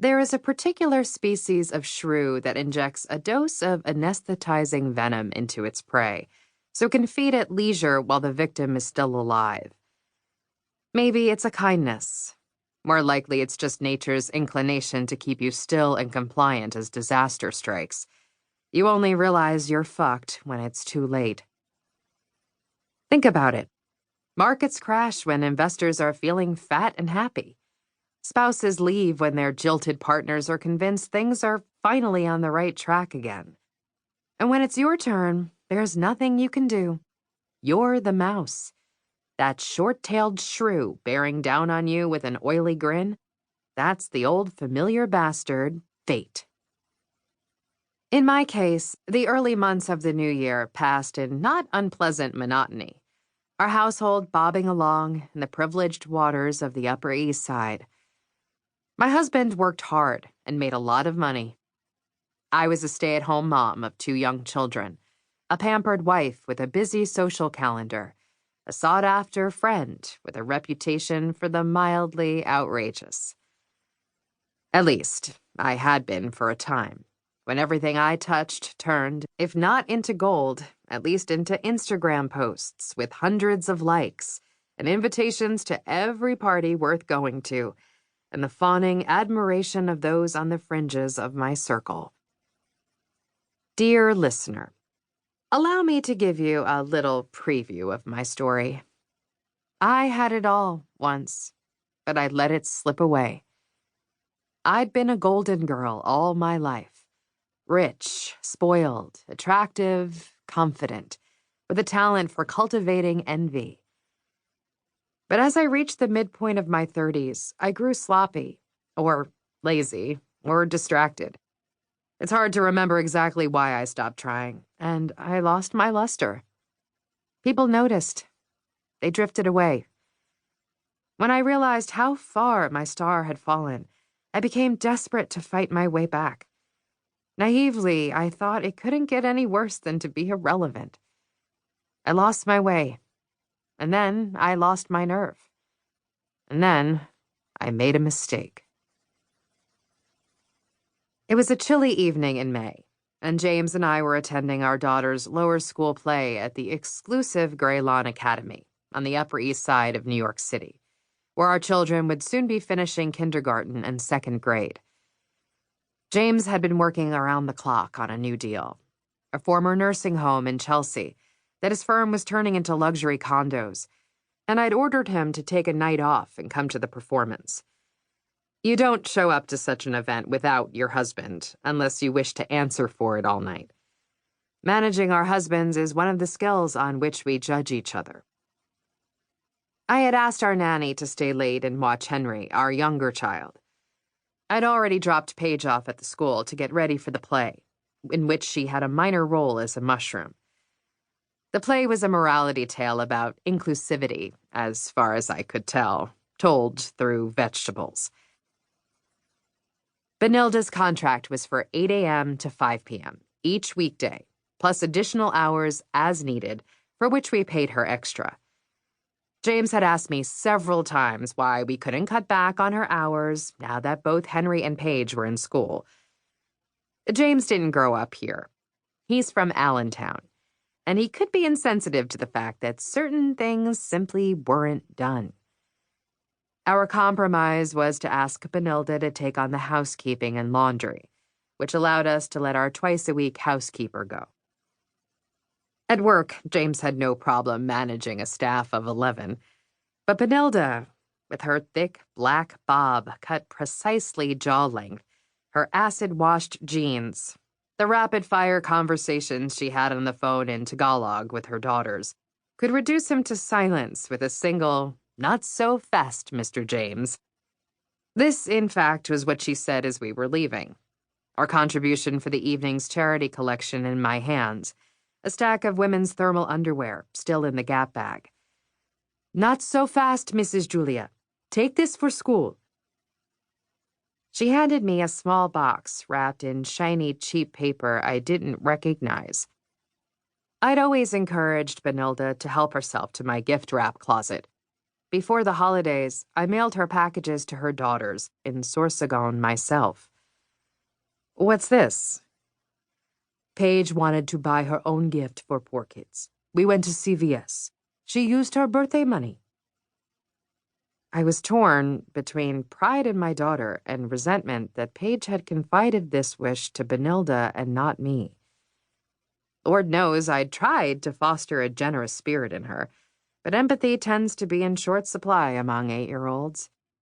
There is a particular species of shrew that injects a dose of anesthetizing venom into its prey, so it can feed at leisure while the victim is still alive. Maybe it's a kindness. More likely, it's just nature's inclination to keep you still and compliant as disaster strikes. You only realize you're fucked when it's too late. Think about it. Markets crash when investors are feeling fat and happy. Spouses leave when their jilted partners are convinced things are finally on the right track again. And when it's your turn, there's nothing you can do. You're the mouse. That short-tailed shrew bearing down on you with an oily grin, that's the old familiar bastard, fate. In my case, the early months of the new year passed in not unpleasant monotony, our household bobbing along in the privileged waters of the Upper East Side. My husband worked hard and made a lot of money. I was a stay-at-home mom of 2 young children, a pampered wife with a busy social calendar, a sought-after friend with a reputation for the mildly outrageous. At least, I had been for a time, when everything I touched turned, if not into gold, at least into Instagram posts with hundreds of likes and invitations to every party worth going to, and the fawning admiration of those on the fringes of my circle. Dear listener, allow me to give you a little preview of my story. I had it all once, but I let it slip away. I'd been a golden girl all my life. Rich, spoiled, attractive, confident, with a talent for cultivating envy. But as I reached the midpoint of my 30s, I grew sloppy, or lazy, or distracted. It's hard to remember exactly why I stopped trying, and I lost my luster. People noticed. They drifted away. When I realized how far my star had fallen, I became desperate to fight my way back. Naively, I thought it couldn't get any worse than to be irrelevant. I lost my way. And then I lost my nerve. And then I made a mistake. It was a chilly evening in May, and James and I were attending our daughter's lower school play at the exclusive Grey Lawn Academy on the Upper East Side of New York City, where our children would soon be finishing kindergarten and 2nd grade. James had been working around the clock on a new deal, a former nursing home in Chelsea that his firm was turning into luxury condos, and I'd ordered him to take a night off and come to the performance. You don't show up to such an event without your husband, unless you wish to answer for it all night. Managing our husbands is one of the skills on which we judge each other. I had asked our nanny to stay late and watch Henry, our younger child. I'd already dropped Paige off at the school to get ready for the play, in which she had a minor role as a mushroom. The play was a morality tale about inclusivity, as far as I could tell, told through vegetables. Benilda's contract was for 8 a.m. to 5 p.m. each weekday, plus additional hours as needed, for which we paid her extra. James had asked me several times why we couldn't cut back on her hours now that both Henry and Paige were in school. James didn't grow up here. He's from Allentown, and he could be insensitive to the fact that certain things simply weren't done. Our compromise was to ask Benilda to take on the housekeeping and laundry, which allowed us to let our twice-a-week housekeeper go. At work, James had no problem managing a staff of 11, but Benilda, with her thick black bob cut precisely jaw-length, her acid-washed jeans, the rapid-fire conversations she had on the phone in Tagalog with her daughters, could reduce him to silence with a single, "Not so fast, Mr. James." This, in fact, was what she said as we were leaving, our contribution for the evening's charity collection in my hands, a stack of women's thermal underwear still in the Gap bag. "Not so fast, Mrs. Julia. Take this for school." She handed me a small box wrapped in shiny, cheap paper I didn't recognize. I'd always encouraged Benilda to help herself to my gift wrap closet. Before the holidays, I mailed her packages to her daughters in Sorsogon myself. What's this? Paige wanted to buy her own gift for poor kids. We went to CVS. She used her birthday money. I was torn between pride in my daughter and resentment that Paige had confided this wish to Benilda and not me. Lord knows I'd tried to foster a generous spirit in her, but empathy tends to be in short supply among 8-year-olds.